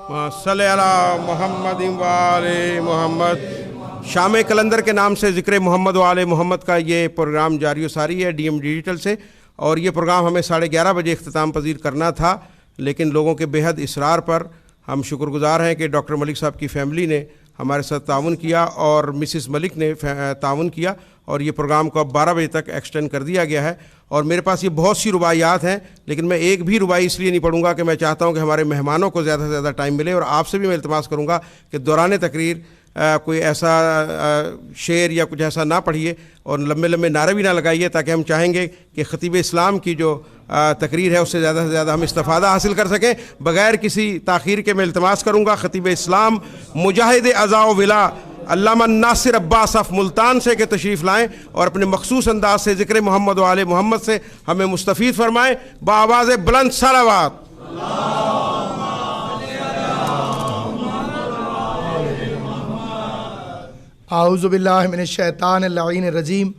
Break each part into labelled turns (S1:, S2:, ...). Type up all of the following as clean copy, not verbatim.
S1: صلی علی محمد و آل محمد۔ شام کلندر کے نام سے ذکر محمد و آل محمد کا یہ پروگرام جاری و ساری ہے ڈی ایم ڈیجیٹل سے، اور یہ پروگرام ہمیں 11:30 بجے اختتام پذیر کرنا تھا، لیکن لوگوں کے بے حد اصرار پر ہم شکر گزار ہیں کہ ڈاکٹر ملک صاحب کی فیملی نے ہمارے ساتھ تعاون کیا اور مسز ملک نے تعاون کیا، اور یہ پروگرام کو اب 12 بجے تک ایکسٹینڈ کر دیا گیا ہے۔ اور میرے پاس یہ بہت سی رباعیات ہیں، لیکن میں ایک بھی رباعی اس لیے نہیں پڑھوں گا کہ میں چاہتا ہوں کہ ہمارے مہمانوں کو زیادہ سے زیادہ ٹائم ملے، اور آپ سے بھی میں التماس کروں گا کہ دوران تقریر کوئی ایسا شعر یا کچھ ایسا نہ پڑھیے اور لمبے لمبے نعرے بھی نہ لگائیے، تاکہ ہم چاہیں گے کہ خطیب اسلام کی جو تقریر ہے اس سے زیادہ ہم استفادہ حاصل کر سکیں۔ بغیر کسی تاخیر کے میں التماس کروں گا خطیب اسلام مجاہد ازا و ولا علامہ ناصر عباس آف ملتان سے کہ تشریف لائیں اور اپنے مخصوص انداز سے ذکر محمد و آل محمد سے ہمیں مستفید فرمائیں بآواز بلند صلوات۔
S2: اعوذ باللہ من الشیطان اللعین الرجیم،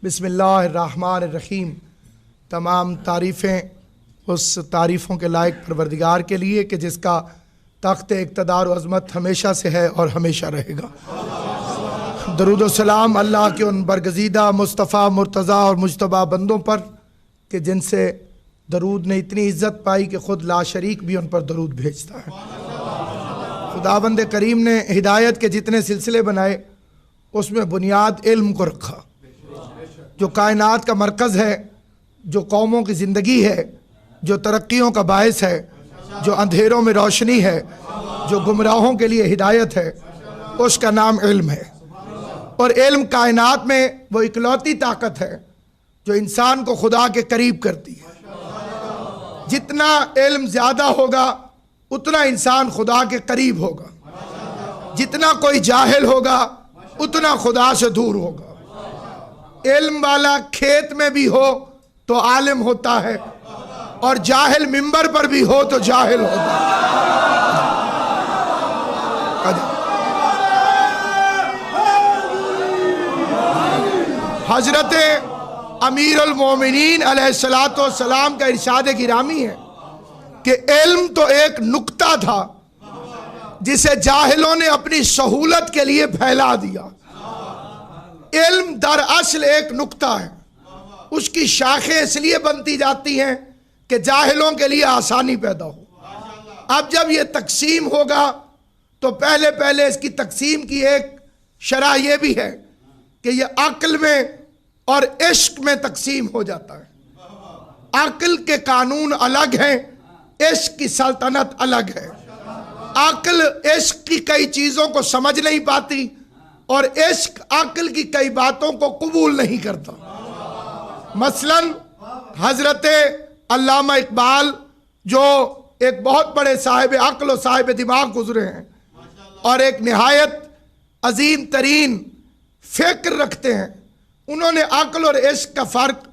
S2: بسم اللہ الرحمن الرحیم۔ تمام تعریفیں اس تعریفوں کے لائق پروردگار کے لیے کہ جس کا تخت اقتدار و عظمت ہمیشہ سے ہے اور ہمیشہ رہے گا۔ درود و سلام اللہ کے ان برگزیدہ مصطفیٰ مرتضیٰ اور مجتبیٰ بندوں پر کہ جن سے درود نے اتنی عزت پائی کہ خود لا شریک بھی ان پر درود بھیجتا ہے۔ خداوند کریم نے ہدایت کے جتنے سلسلے بنائے اس میں بنیاد علم کو رکھا، جو کائنات کا مرکز ہے، جو قوموں کی زندگی ہے، جو ترقیوں کا باعث ہے، جو اندھیروں میں روشنی ہے، جو گمراہوں کے لیے ہدایت ہے، اس کا نام علم ہے۔ اور علم کائنات میں وہ اکلوتی طاقت ہے جو انسان کو خدا کے قریب کرتی ہے۔ جتنا علم زیادہ ہوگا اتنا انسان خدا کے قریب ہوگا، جتنا کوئی جاہل ہوگا اتنا خدا سے دور ہوگا۔ علم والا کھیت میں بھی ہو تو عالم ہوتا ہے، اور جاہل منبر پر بھی ہو تو جاہل ہوتا ہے۔ حضرت امیر المومنین علیہ السلام کا ارشاد گرامی ہے کہ علم تو ایک نکتہ تھا جسے جاہلوں نے اپنی سہولت کے لیے پھیلا دیا۔ علم دراصل ایک نکتہ ہے، اس کی شاخیں اس لیے بنتی جاتی ہیں کہ جاہلوں کے لیے آسانی پیدا ہو۔ اب جب یہ تقسیم ہوگا تو پہلے اس کی تقسیم کی ایک شرح یہ بھی ہے کہ یہ عقل میں اور عشق میں تقسیم ہو جاتا ہے۔ عقل کے قانون الگ ہیں، عشق کی سلطنت الگ ہے۔ عقل عشق کی کئی چیزوں کو سمجھ نہیں پاتی اور عشق عقل کی کئی باتوں کو قبول نہیں کرتا۔ مثلا حضرت علامہ اقبال جو ایک بہت بڑے صاحب عقل و صاحب دماغ گزرے ہیں اور ایک نہایت عظیم ترین فکر رکھتے ہیں، انہوں نے عقل اور عشق کا فرق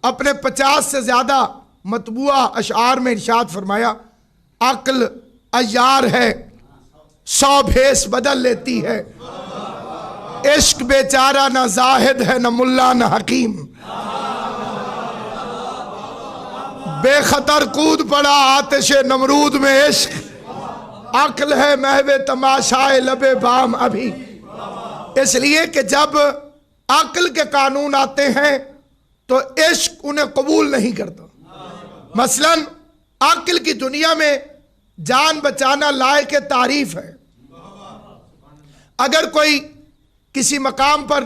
S2: اپنے 50 سے زیادہ مطبوعہ اشعار میں ارشاد فرمایا۔ عقل عیار ہے 100 بھیس بدل لیتی ہے، عشق بیچارہ نہ زاہد ہے نہ ملا نہ حکیم، بے خطر کود پڑا آتش نمرود میں عشق، عقل ہے محو تماشائے لب بام ابھی۔ اس لیے کہ جب عقل کے قانون آتے ہیں تو عشق انہیں قبول نہیں کرتا۔ مثلا عقل کی دنیا میں جان بچانا لائق تعریف ہے۔ اگر کوئی کسی مقام پر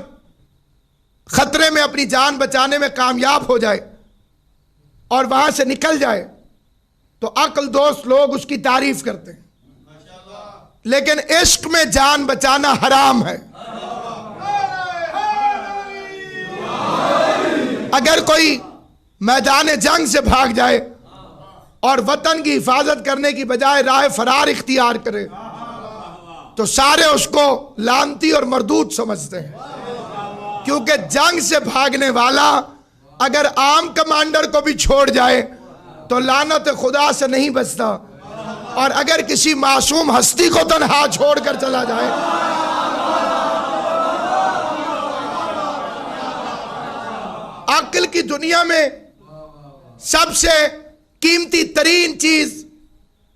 S2: خطرے میں اپنی جان بچانے میں کامیاب ہو جائے اور وہاں سے نکل جائے تو عقل دوست لوگ اس کی تعریف کرتے ہیں، لیکن عشق میں جان بچانا حرام ہے۔ اگر کوئی میدان جنگ سے بھاگ جائے اور وطن کی حفاظت کرنے کی بجائے راہ فرار اختیار کرے تو سارے اس کو لعنتی اور مردود سمجھتے ہیں، کیونکہ جنگ سے بھاگنے والا اگر عام کمانڈر کو بھی چھوڑ جائے تو لعنت خدا سے نہیں بچتا، اور اگر کسی معصوم ہستی کو تنہا چھوڑ کر چلا جائے عقل کی دنیا میں سب سے قیمتی ترین چیز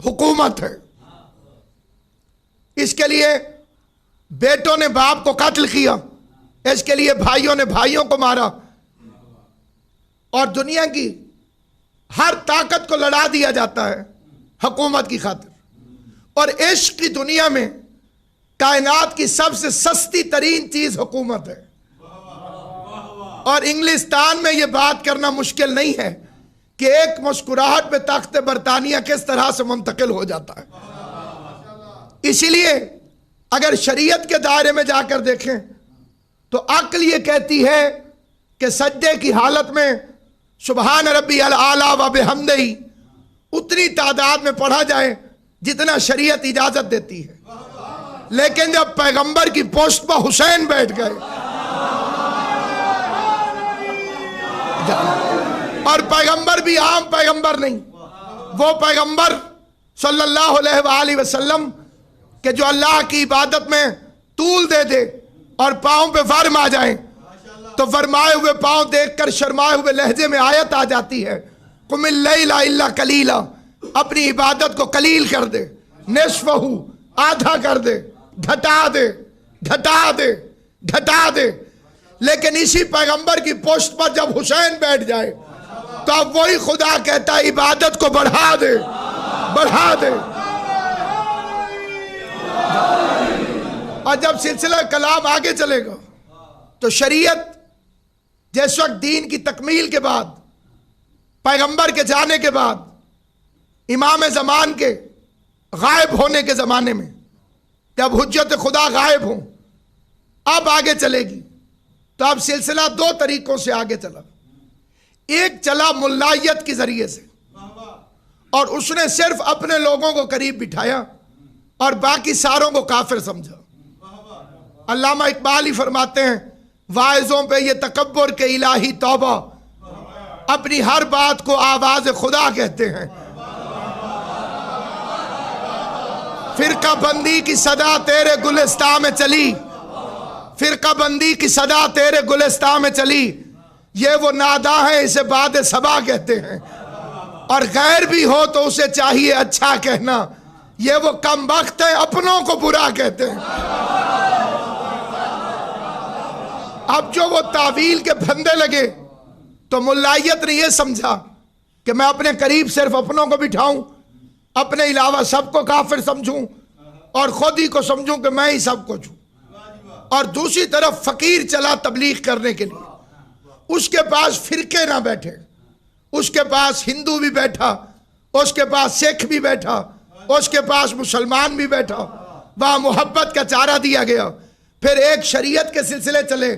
S2: حکومت ہے۔ اس کے لیے بیٹوں نے باپ کو قتل کیا، اس کے لیے بھائیوں نے بھائیوں کو مارا، اور دنیا کی ہر طاقت کو لڑا دیا جاتا ہے حکومت کی خاطر۔ اور عشق کی دنیا میں کائنات کی سب سے سستی ترین چیز حکومت ہے، اور انگلستان میں یہ بات کرنا مشکل نہیں ہے کہ ایک مسکراہٹ پہ تخت برطانیہ کس طرح سے منتقل ہو جاتا ہے۔ اسی لیے اگر شریعت کے دائرے میں جا کر دیکھیں تو عقل یہ کہتی ہے کہ سجدے کی حالت میں سبحان ربی الاعلیٰ و بحمدہ اتنی تعداد میں پڑھا جائے جتنا شریعت اجازت دیتی ہے، لیکن جب پیغمبر کی پوسٹ پر حسین بیٹھ گئے اور پیغمبر بھی عام پیغمبر نہیں، وہ پیغمبر صلی اللہ علیہ وآلہ وسلم کہ جو اللہ کی عبادت میں طول دے دے اور پاؤں پہ ورم آ جائیں تو ورمائے ہوئے پاؤں دیکھ کر شرمائے ہوئے لہجے میں آیت آ جاتی ہے، قم اللیل الا قلیلا، اپنی عبادت کو قلیل کر دے، نصفہ آدھا کر دے، گھٹا دے گھٹا دے گھٹا دے۔ لیکن اسی پیغمبر کی پوسٹ پر جب حسین بیٹھ جائے تو اب وہی خدا کہتا ہے عبادت کو بڑھا دے بڑھا دے۔ اور جب سلسلہ کلام آگے چلے گا تو شریعت جس وقت دین کی تکمیل کے بعد، پیغمبر کے جانے کے بعد، امام زمان کے غائب ہونے کے زمانے میں جب حجت خدا غائب ہوں، اب آگے چلے گی۔ تو اب سلسلہ دو طریقوں سے آگے چلا، ایک چلا ملائیت کے ذریعے سے، اور اس نے صرف اپنے لوگوں کو قریب بٹھایا اور باقی ساروں کو کافر سمجھا۔ علامہ اقبال ہی فرماتے ہیں واعظوں پہ یہ تکبر کے الہی توبہ، اپنی ہر بات کو آواز خدا کہتے ہیں۔ فرقہ بندی کی صدا تیرے گلستان میں چلی، فرقہ بندی کی صدا تیرے گلستان میں چلی، یہ وہ نادا ہے اسے باد صبا کہتے ہیں، اور غیر بھی ہو تو اسے چاہیے اچھا کہنا، یہ وہ کم بخت ہے اپنوں کو برا کہتے ہیں۔ اب جو وہ تعویل کے بندے لگے تو ملائیت نے یہ سمجھا کہ میں اپنے قریب صرف اپنوں کو بٹھاؤں، اپنے علاوہ سب کو کافر سمجھوں، اور خود ہی کو سمجھوں کہ میں ہی سب کچھ ہوں۔ اور دوسری طرف فقیر چلا تبلیغ کرنے کے لیے، اس کے پاس فرقے نہ بیٹھے، اس کے پاس ہندو بھی بیٹھا، اس کے پاس سکھ بھی بیٹھا، اس کے پاس مسلمان بھی بیٹھا، وہاں محبت کا چارہ دیا گیا۔ پھر ایک شریعت کے سلسلے چلے،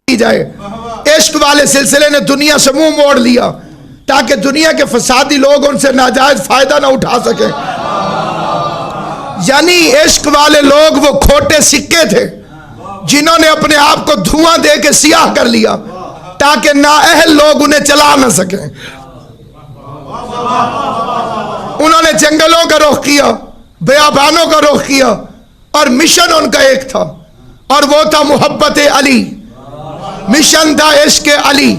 S2: جائے عشق والے سلسلے نے دنیا سے منہ موڑ لیا تاکہ دنیا کے فسادی لوگ ان سے ناجائز فائدہ نہ اٹھا سکیں۔ یعنی عشق والے لوگ وہ کھوٹے سکے تھے جنہوں نے اپنے آپ کو دھواں دے کے سیاہ کر لیا تاکہ نااہل لوگ انہیں چلا نہ سکیں۔ انہوں نے جنگلوں کا رخ کیا، بیابانوں کا رخ کیا، اور مشن ان کا ایک تھا، اور وہ تھا محبت علی۔ مشن تھا عشق علی،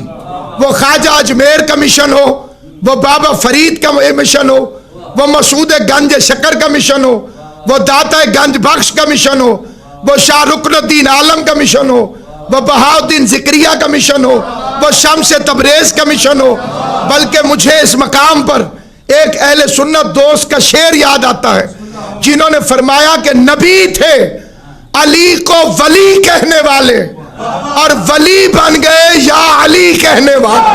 S2: وہ خواجہ اجمیر کا مشن ہو، وہ بابا فرید کا مشن ہو، وہ مسعود گنج شکر کا مشن ہو، وہ داتا گنج بخش کا مشن ہو، وہ شاہ رکن الدین عالم کا مشن ہو، وہ بہاؤالدین ذکریہ کا مشن ہو، وہ شمس تبریز کا مشن ہو۔ بلکہ مجھے اس مقام پر ایک اہل سنت دوست کا شعر یاد آتا ہے جنہوں نے فرمایا کہ نبی تھے علی کو ولی کہنے والے، اور ولی بن گئے یا علی کہنے والے۔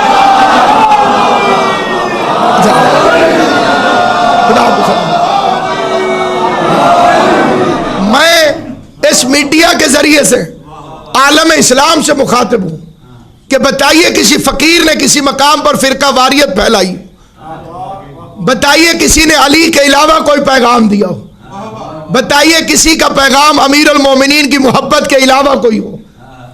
S2: میں اس میڈیا کے ذریعے سے عالم اسلام سے مخاطب ہوں کہ بتائیے کسی فقیر نے کسی مقام پر فرقہ واریت پھیلائی، بتائیے کسی نے علی کے علاوہ کوئی پیغام دیا ہو، بتائیے کسی کا پیغام امیر المومنین کی محبت کے علاوہ کوئی ہو۔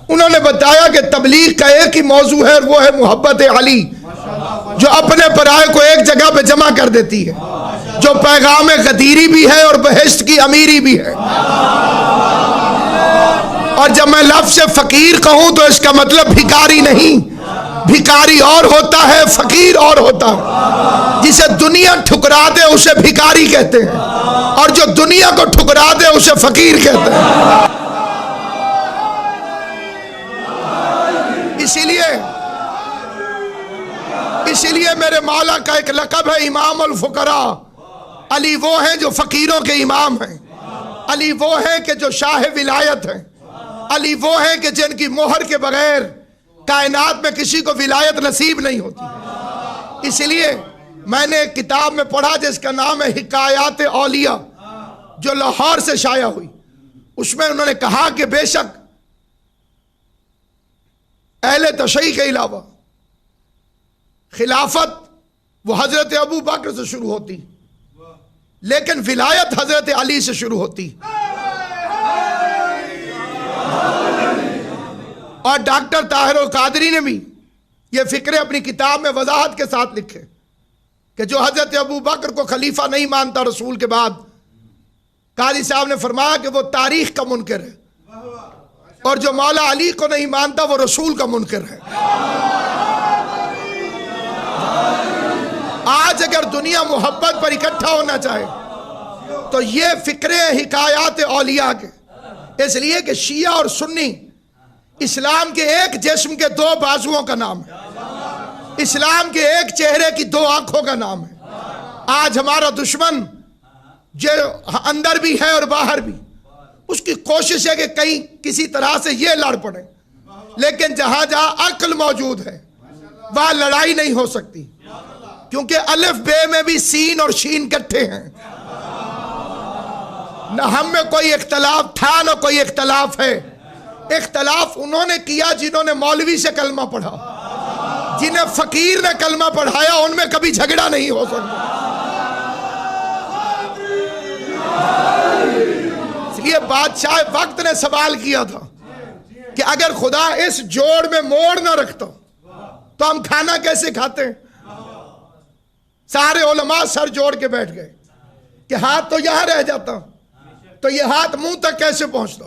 S2: انہوں نے بتایا کہ تبلیغ کا ایک ہی موضوع ہے، اور وہ ہے محبت علی، جو اپنے پرائے کو ایک جگہ پہ جمع کر دیتی ہے، جو پیغام غدیری بھی ہے اور بہشت کی امیری بھی ہے۔ اور جب میں لفظ فقیر کہوں تو اس کا مطلب بھکاری نہیں، بھکاری اور ہوتا ہے، فقیر اور ہوتا ہے۔ جسے دنیا ٹھکرا دے اسے بھکاری کہتے ہیں، اور جو دنیا کو ٹھکرا دے اسے فقیر کہتے ہیں۔ اسی لیے میرے مولا کا ایک لقب ہے امام الفقراء۔ علی وہ ہیں جو فقیروں کے امام ہیں، علی وہ ہیں کہ جو شاہ ولایت ہیں، علی وہ ہیں کہ جن کی مہر کے بغیر کائنات میں کسی کو ولایت نصیب نہیں ہوتی۔ اس لیے میں نے ایک کتاب میں پڑھا جس کا نام ہے حکایات اولیاء، جو لاہور سے شائع ہوئی۔ اس میں انہوں نے کہا کہ بے شک اہل تشیع کے علاوہ خلافت وہ حضرت ابو بکر سے شروع ہوتی، لیکن ولایت حضرت علی سے شروع ہوتی۔ اور ڈاکٹر طاہر القادری نے بھی یہ فکرے اپنی کتاب میں وضاحت کے ساتھ لکھے کہ جو حضرت ابو بکر کو خلیفہ نہیں مانتا رسول کے بعد، قاضی صاحب نے فرمایا کہ وہ تاریخ کا منکر ہے، اور جو مولا علی کو نہیں مانتا وہ رسول کا منکر ہے۔ آج اگر دنیا محبت پر اکٹھا ہونا چاہے تو یہ فکرے حکایات اولیاء کے، اس لیے کہ شیعہ اور سنی اسلام کے ایک جسم کے دو بازوؤں کا نام ہے، اسلام کے ایک چہرے کی دو آنکھوں کا نام ہے۔ آج ہمارا دشمن جو اندر بھی ہے اور باہر بھی، اس کی کوشش ہے کہ کہیں کسی طرح سے یہ لڑ پڑے، لیکن جہاں جہاں عقل موجود ہے وہاں لڑائی نہیں ہو سکتی، کیونکہ الف بے میں بھی سین اور شین کٹھے ہیں۔ نہ ہم میں کوئی اختلاف تھا نہ کوئی اختلاف ہے۔ اختلاف انہوں نے کیا جنہوں نے مولوی سے کلمہ پڑھا، جنہیں فقیر نے کلمہ پڑھایا ان میں کبھی جھگڑا نہیں ہو سکتا۔ اس لیے بادشاہ وقت نے سوال کیا تھا کہ اگر خدا اس جوڑ میں موڑ نہ رکھتا تو ہم کھانا کیسے کھاتے ہیں؟ سارے علماء سر جوڑ کے بیٹھ گئے کہ ہاتھ تو یہاں رہ جاتا تو یہ ہاتھ منہ تک کیسے پہنچتا،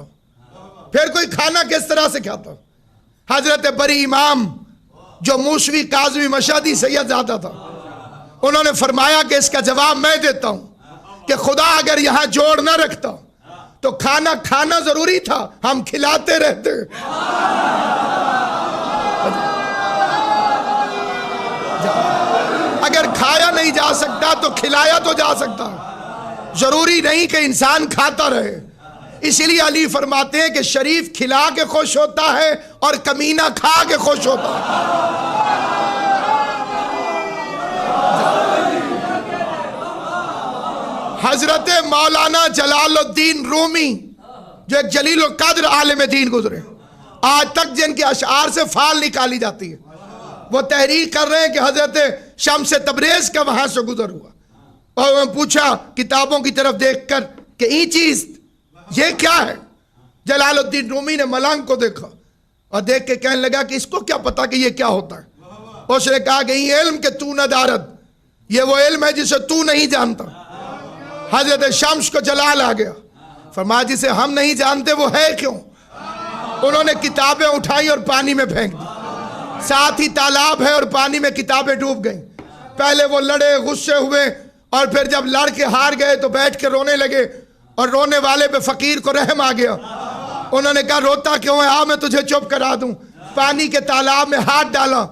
S2: پھر کوئی کھانا کس طرح سے کھاتا۔ حضرت بری امام جو موسوی کاظمی مشہدی سید زادہ تھا، انہوں نے فرمایا کہ اس کا جواب میں دیتا ہوں کہ خدا اگر یہاں جوڑ نہ رکھتا تو کھانا کھانا ضروری تھا، ہم کھلاتے رہتے۔ اگر کھایا نہیں جا سکتا تو کھلایا تو جا سکتا، ضروری نہیں کہ انسان کھاتا رہے۔ اسی لیے علی فرماتے ہیں کہ شریف کھلا کے خوش ہوتا ہے اور کمینہ کھا کے خوش ہوتا ہے۔ حضرت مولانا جلال الدین رومی جو ایک جلیل القدر عالم دین گزرے، آج تک جن کے اشعار سے فال نکالی جاتی ہے، وہ تحریک کر رہے ہیں کہ حضرت شمس تبریز کا وہاں سے گزر ہوا، اور میں پوچھا کتابوں کی طرف دیکھ کر کہ یہ چیز یہ کیا ہے؟ جلال الدین رومی نے ملنگ کو دیکھا اور دیکھ کے کہنے لگا کہ اس کو کیا پتا کہ یہ کیا ہوتا ہے؟ اس نے کہا کہ یہ علم کہ تو نہ دارد، یہ وہ علم ہے جسے تو نہیں جانتا۔ حضرت شمس کو جلال آ گیا، فرمایا جسے ہم نہیں جانتے وہ ہے کیوں؟ انہوں نے کتابیں اٹھائی اور پانی میں پھینک دی، ساتھ ہی تالاب ہے اور پانی میں کتابیں ڈوب گئیں۔ پہلے وہ لڑے، غصے ہوئے، اور پھر جب لڑ کے ہار گئے تو بیٹھ کے رونے لگے، اور رونے والے پہ فقیر کو رحم آ گیا۔ انہوں نے کہا روتا کیوں ہے؟ میں تجھے چپ کرا دوں۔ پانی کے تالاب میں ہاتھ ڈالا،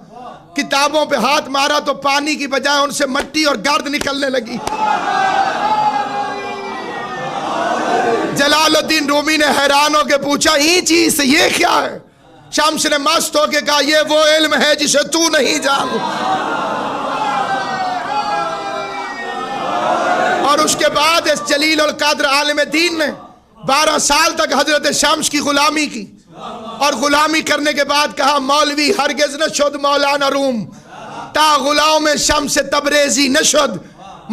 S2: کتابوں پہ ہاتھ مارا تو پانی کی بجائے ان سے مٹی اور گرد نکلنے لگی۔ جلال الدین رومی نے حیران ہو کے پوچھا یہ چیز یہ کیا ہے؟ شمس نے مست ہو کے کہا یہ وہ علم ہے جسے تو نہیں جانتا۔ اور اس کے بعد اس جلیل القدر عالم دین نے 12 سال تک حضرت شمس کی غلامی کی، اور غلامی کرنے کے بعد کہا مولوی ہرگز نہ شد مولانا روم تا غلام شمس تبریزی نہ شد۔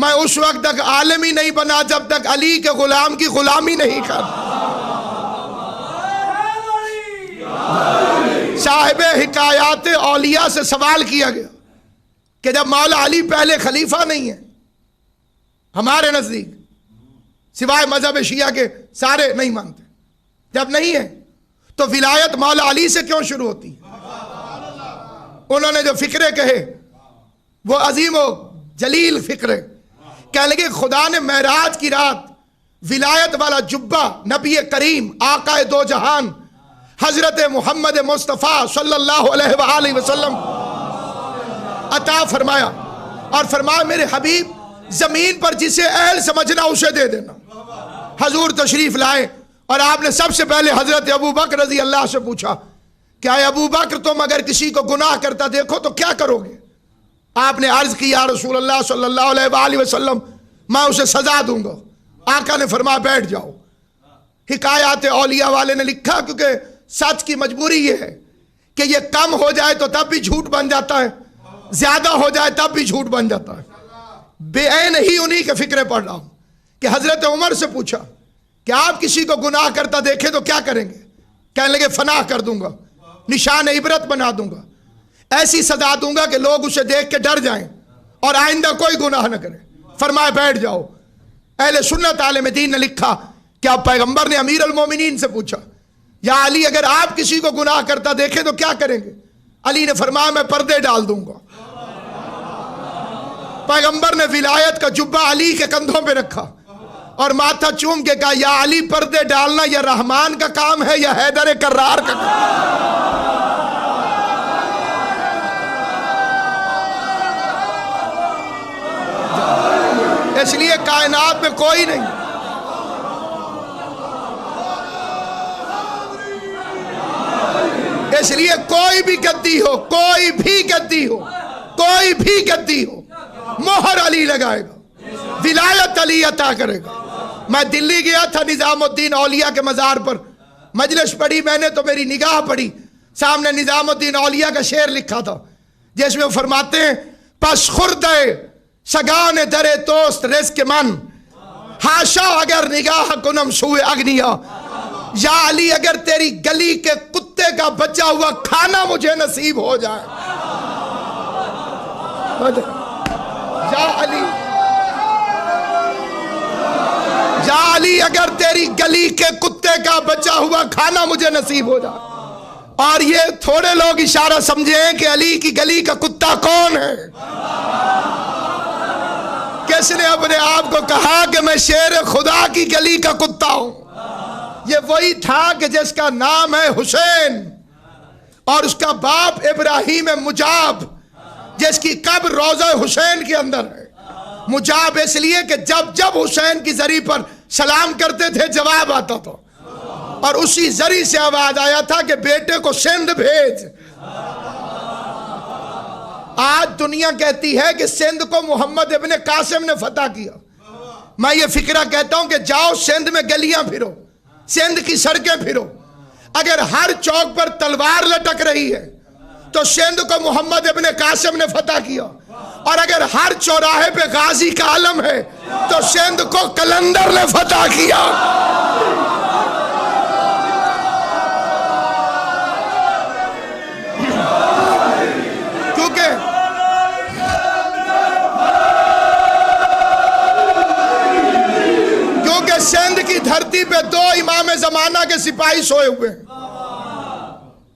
S2: میں اس وقت تک عالم ہی نہیں بنا جب تک علی کے غلام کی غلامی نہیں کر۔ صاحب حکایات اولیاء سے سوال کیا گیا کہ جب مولا علی پہلے خلیفہ نہیں ہے ہمارے نزدیک، سوائے مذہب شیعہ کے سارے نہیں مانتے، جب نہیں ہے تو ولایت مولا علی سے کیوں شروع ہوتی ہے؟ انہوں نے جو فکرے کہے وہ عظیم و جلیل فکرے. کہنے لگے خدا نے معراج کی رات ولایت والا جبہ نبی کریم آقا دو جہان حضرت محمد مصطفیٰ صلی اللہ علیہ وآلہ وسلم عطا فرمایا اور فرمایا میرے حبیب زمین پر جسے اہل سمجھنا اسے دے دینا. حضور تشریف لائے اور آپ نے سب سے پہلے حضرت ابو بکر رضی اللہ سے پوچھا کہ اے ابو بکر تم اگر کسی کو گناہ کرتا دیکھو تو کیا کرو گے؟ آپ نے عرض کی یا رسول اللہ صلی اللہ علیہ وآلہ وسلم میں اسے سزا دوں گا. آقا نے فرمایا بیٹھ جاؤ. حکایات اولیاء والے نے لکھا کیونکہ سچ کی مجبوری یہ ہے کہ یہ کم ہو جائے تو تب بھی جھوٹ بن جاتا ہے, زیادہ ہو جائے تب بھی جھوٹ بن جاتا ہے. بے عین ہی انہی کے فکرے پڑھ رہا ہوں کہ حضرت عمر سے پوچھا کہ آپ کسی کو گناہ کرتا دیکھیں تو کیا کریں گے؟ کہنے لگے فنا کر دوں گا, نشان عبرت بنا دوں گا, ایسی سزا دوں گا کہ لوگ اسے دیکھ کے ڈر جائیں اور آئندہ کوئی گناہ نہ کرے. فرمایا بیٹھ جاؤ. اہل سنت عالم دین نے لکھا کہ آپ پیغمبر نے امیر المومنین سے پوچھا یا علی اگر آپ کسی کو گناہ کرتا دیکھیں تو کیا کریں گے؟ علی نے فرمایا میں پردے ڈال دوں گا. پیغمبر نے ولایت کا جبہ علی کے کندھوں پہ رکھا اور ماتھا چوم کے کہا یا علی پردے ڈالنا یا رحمان کا کام ہے یا حیدر کرار کا کام. اس لیے کائنات میں کوئی نہیں اس لیے کوئی بھی گدی ہو کوئی بھی گدی ہو کوئی بھی گدی ہو مہر علی لگائے گا, ولایت علی عطا کرے گا. میں دلی گیا تھا نظام الدین اولیاء کے مزار پر, مجلس پڑھی میں نے تو میری نگاہ پڑی, سامنے نظام الدین اولیاء کا شعر لکھا تھا جس میں وہ فرماتے ہیں پس خردے سگان در توست رزق من ہاشا اگر نگاہ کنم سوئے اگنیا. یا علی اگر تیری گلی کے کتے کا بچا ہوا کھانا مجھے نصیب ہو جائے. یا علی اگر تیری گلی کے کتے کا بچا ہوا کھانا مجھے نصیب ہو جائے. اور یہ تھوڑے لوگ اشارہ سمجھیں کہ علی کی گلی کا کتا کون ہے. کس نے اپنے آپ کو کہا کہ میں شیر خدا کی گلی کا کتا ہوں؟ یہ وہی تھا کہ جس کا نام ہے حسین اور اس کا باپ ابراہیم مجاب, جس کی قبر روضہ حسین کے اندر ہے. مجاب اس لیے کہ جب جب حسین کی زری پر سلام کرتے تھے جواب آتا تھا, اور اسی زری سے آواز آیا تھا کہ بیٹے کو سندھ بھیج. آج دنیا کہتی ہے کہ سندھ کو محمد ابن قاسم نے فتح کیا. میں یہ فکرہ کہتا ہوں کہ جاؤ سندھ میں گلیاں پھرو, سندھ کی سڑکیں پھرو. اگر ہر چوک پر تلوار لٹک رہی ہے تو سندھ کو محمد ابن قاسم نے فتح کیا, اور اگر ہر چوراہے پہ غازی کا علم ہے تو سندھ کو کلندر نے فتح کیا. کیونکہ سندھ کی دھرتی پہ دو امام زمانہ کے سپاہی سوئے ہوئے ہیں.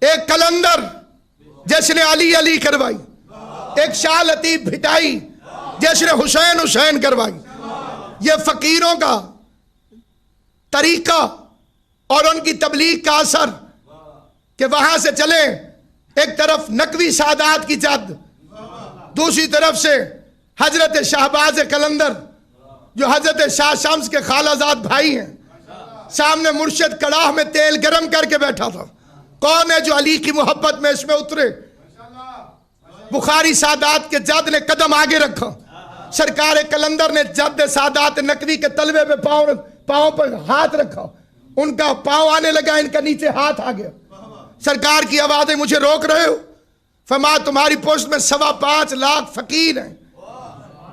S2: ایک کلندر جس نے علی علی کروائی, ایک شاہ لطیف بھٹائی جس نے حسین حسین کروائی. یہ فقیروں کا طریقہ اور ان کی تبلیغ کا اثر کہ وہاں سے چلیں, ایک طرف نقوی سادات کی جد, دوسری طرف سے حضرت شہباز کلندر جو حضرت شاہ شمس کے خالہ زاد بھائی ہیں. سامنے مرشد کڑاہ میں تیل گرم کر کے بیٹھا تھا. کون ہے جو علی کی محبت میں اس میں اترے؟ بخاری سادات کے جد نے قدم آگے رکھا, سرکار کلندر نے جد سادات نقوی کے تلوے پہ پاؤں پر ہاتھ رکھا, ان کا پاؤں آنے لگا, ان کا نیچے ہاتھ آ گیا. سرکار کی آوازیں مجھے روک رہے ہو؟ فرمایا تمہاری پوسٹ میں 5.25 لاکھ فقیر ہیں,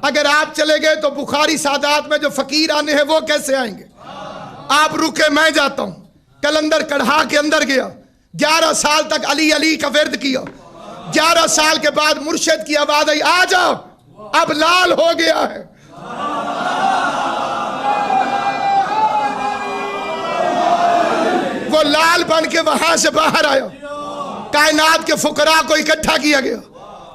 S2: اگر آپ چلے گئے تو بخاری سادات میں جو فقیر آنے ہیں وہ کیسے آئیں گے؟ آپ رکے میں جاتا ہوں. کلندر کڑھا کے اندر گیا, 11 سال تک علی علی کا ورد کیا. 11 سال کے بعد مرشد کی آواز آئی آ جاؤ اب لال ہو گیا ہے. وہ لال بن کے وہاں سے باہر آیا, کائنات کے فقراء کو اکٹھا کیا گیا,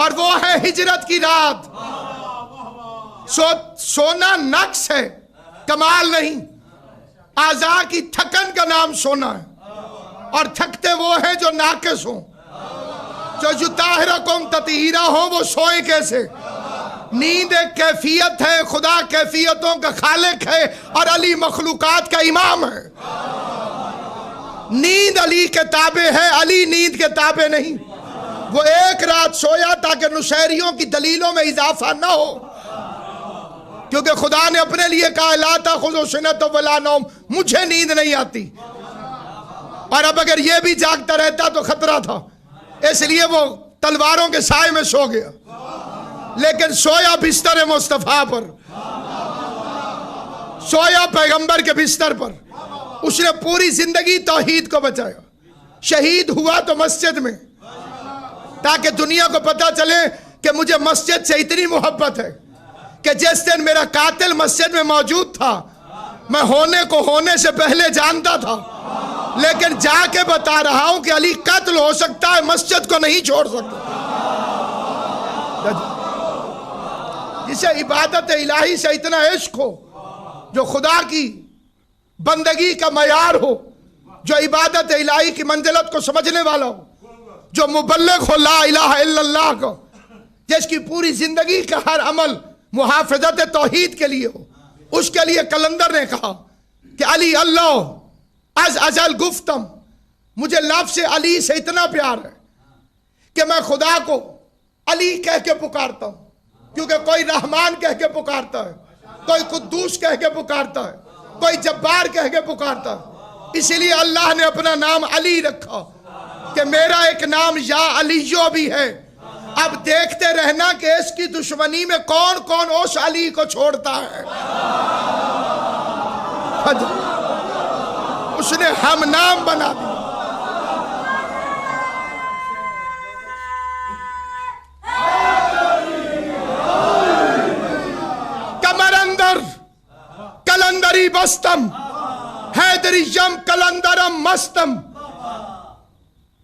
S2: اور وہ ہے ہجرت کی رات. سونا نقص ہے، کمال نہیں. اعضاء کی تھکن کا نام سونا ہے، اور تھکتے وہ ہیں جو ناقص ہوں. جو یطہرکم تطہیرا ہو وہ سوئیں کیسے؟ نیند ایک کیفیت ہے، خدا کیفیتوں کا خالق ہے، اور علی مخلوقات کا امام ہے. نیند علی کے تابع ہے، علی نیند کے تابع نہیں. وہ ایک رات سویا تاکہ نشیریوں کی دلیلوں میں اضافہ نہ ہو، کیونکہ خدا نے اپنے لیے کہا لا تأخذہ سنۃ ولا نوم، مجھے نیند نہیں آتی. اور اب اگر یہ بھی جاگتا رہتا تو خطرہ تھا، اس لیے وہ تلواروں کے سائے میں سو گیا. لیکن سویا بستر مصطفیٰ پر، سویا پیغمبر کے بستر پر. اس نے پوری زندگی توحید کو بچایا. شہید ہوا تو مسجد میں، تاکہ دنیا کو پتہ چلے کہ مجھے مسجد سے اتنی محبت ہے کہ جس دن میرا قاتل مسجد میں موجود تھا میں ہونے کو ہونے سے پہلے جانتا تھا، لیکن جا کے بتا رہا ہوں کہ علی قتل ہو سکتا ہے، مسجد کو نہیں چھوڑ سکتا. جسے عبادت الہی سے اتنا عشق ہو، جو خدا کی بندگی کا معیار ہو، جو عبادت الہی کی منزلت کو سمجھنے والا ہو، جو مبلغ ہو لا الہ الا اللہ کو، جس کی پوری زندگی کا ہر عمل محافظت توحید کے لیے ہو. اس کے لیے کلندر نے کہا کہ علی اللہ از ازل گفتم، مجھے لفظ علی سے اتنا پیار ہے کہ میں خدا کو علی کہہ کے پکارتا ہوں، کیونکہ کوئی رحمان کہہ کے پکارتا ہے، کوئی قدوس کہہ کے پکارتا ہے، کوئی جبار کہہ کے پکارتا ہے. اسی لیے اللہ نے اپنا نام علی رکھا کہ میرا ایک نام یا علیو بھی ہے. اب دیکھتے رہنا کہ اس کی دشمنی میں کون کون اس علی کو چھوڑتا ہے. اس نے ہم نام بنا دیا. کمر اندر کلندری بستم، حیدری یم کلندرم مستم.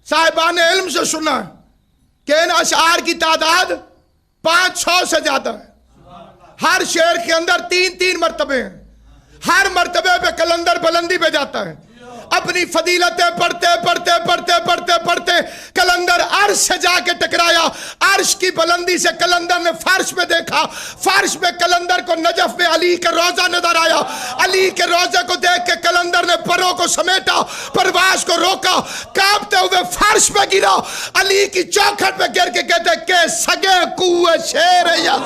S2: صاحبان علم سے سنا ہے کہ ان اشعار کی تعداد 500 سے زیادہ ہے. ہر شعر کے اندر 3 مرتبے ہیں. ہر مرتبے پہ کلندر بلندی پہ جاتا ہے. اپنی فضیلتیں پڑھتے پڑھتے پڑھتے پڑھتے پڑھتے کلندر عرش سے جا کے ٹکرایا. عرش کی بلندی سے کلندر نے فرش پہ دیکھا. فرش پہ کلندر کو نجف میں علی کا روضہ نظر آیا. علی کے روضے کو دیکھ کے کلندر نے پروں کو سمیٹا، پرواز کو روکا، کانپتے ہوئے فرش پہ گرا. علی کی چوکھٹ پہ گر کے کہتے کہ سگے کوہ شیر یا